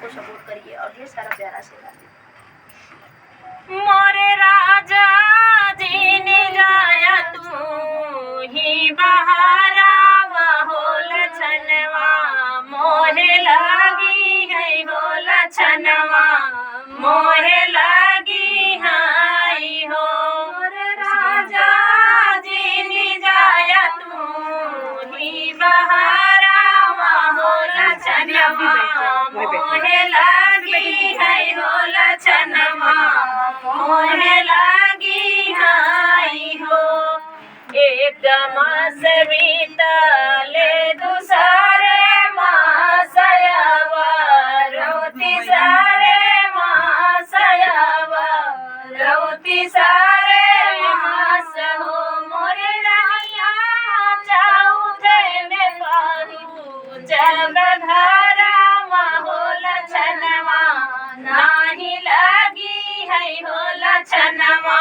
को सपोर्ट करिए और ढेर सारा प्यार आशीर्वाद दीजिए। मोरे राजा जी ने जाया तू ही बहारा होल छनवा मोहे लागी है होल छनवा मोहे लागी हाई हो। मोरे राजा जी ने जाया तू ही बहारा होल छनवा मोहे लागी है होल छनवा मोहे लागी हाई हो। एक मास बीतले दूसरे मास आवा रोती सारे मास आवा रोती सारे मास हो। मोरे रहिया चौथे में पारू जब घरा होल छनवा नाही लगी है होल छनवा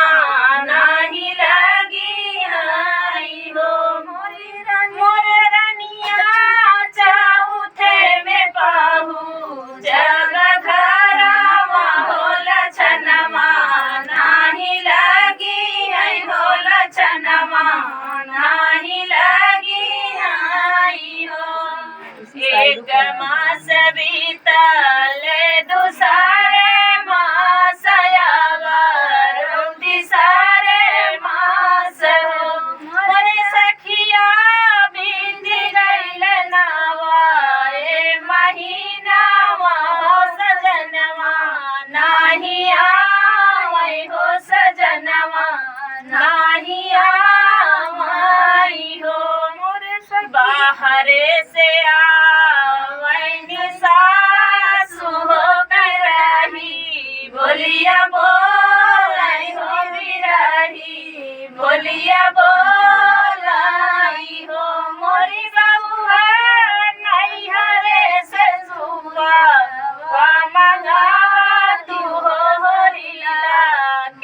नाही लगी है हो। मोरे रनिया चौथे में पाहू जब घरा होल छनवा नाही लगी है होल छनवा नाही लगी है हो। एक मास बीतले दूसरे मास आवा रोती सारे मास हो। मोरे सखिया बिंदी गइल नावा ए महीनावा सजनवा नाही आवै हो सजनवा नाही आवै हो। मोरे बाहरे से आवैनी सासु हो करही बोलिया बोलाई हो बिरही बोलिया बोलाई हो। मोरी बबुआ नैहरे से जुआ वा मंगा तू हो होरिला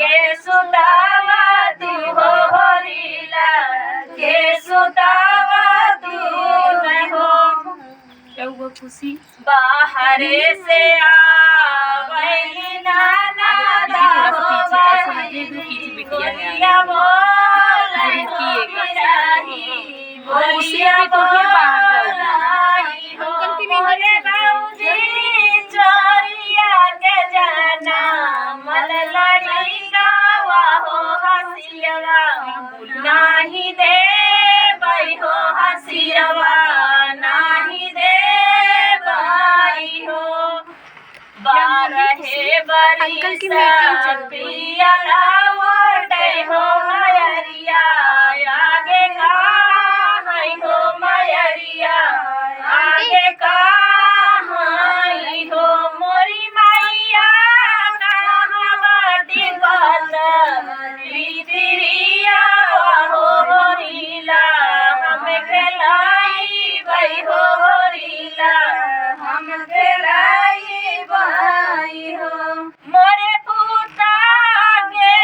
के सुतावा तू हो होरिला के सुतावा तू नहीं हो। खुशी बाहरे से आवैली नाना बोलिया बोलाई हो बिरही बोलिया बोलाई हो। मोरे बाबूजी चोरिया के जाना मल लड़ी गावा हो हसियवा नाही दे बई हो हसियवा नाही दे बई हो। बारहे बरी पिया लावटे हो मयरिया आगे का है हो मयरिया आगे का है हो। मोरी मैया कहाँ बाटी बात रीतिरिया हो होरिला हम खेलाई बई हो होरिला हम खेलाई बई हो। मोरे पूता के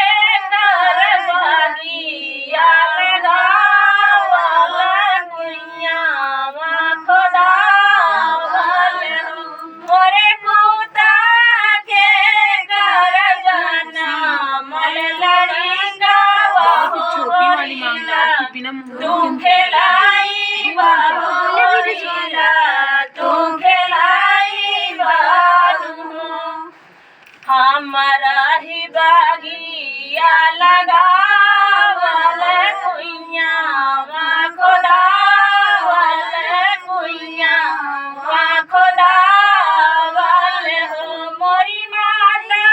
कर बगिया लगावा गुइया खोदा मोरे पूता के कर जाना मल लड़ी गावा तू खेलाई बाबूला तू खेलाई बाबू हमारा ही बागिया लगावल कुइया खोदावल कुइया खोदावल हो। मोरी माता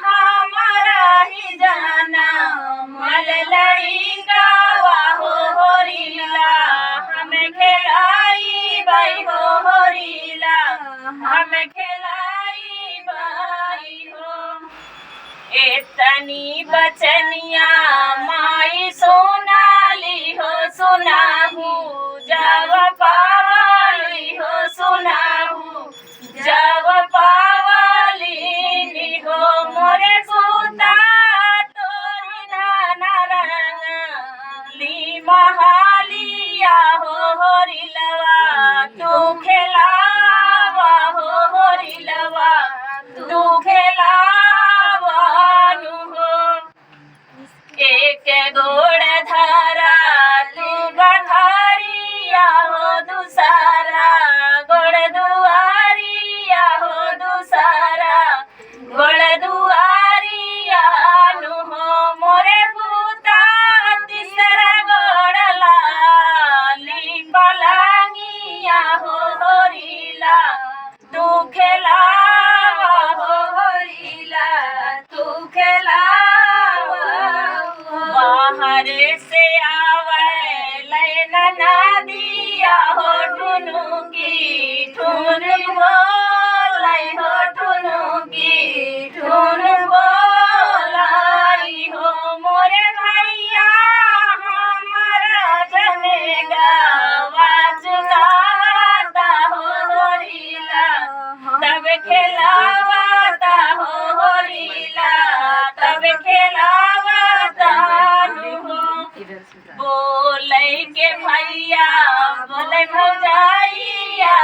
हमारा ही जाना मल लड़ी गावा हो होरिला हम खेलाई बई हो होरिला हम खेलाई बई हो। एतनी बचनिया माई सोनाली हो सुनाहू जब पावाली हो सुनाहू जब पावाली हो। मोरे पूता तोरी नाना रंग ली महालिया हो होरिलवा तू खेलावा हो होरिलवा खेलावता हो लीला तब खेलावता हो बोलै के भैया बोलै भौजाइया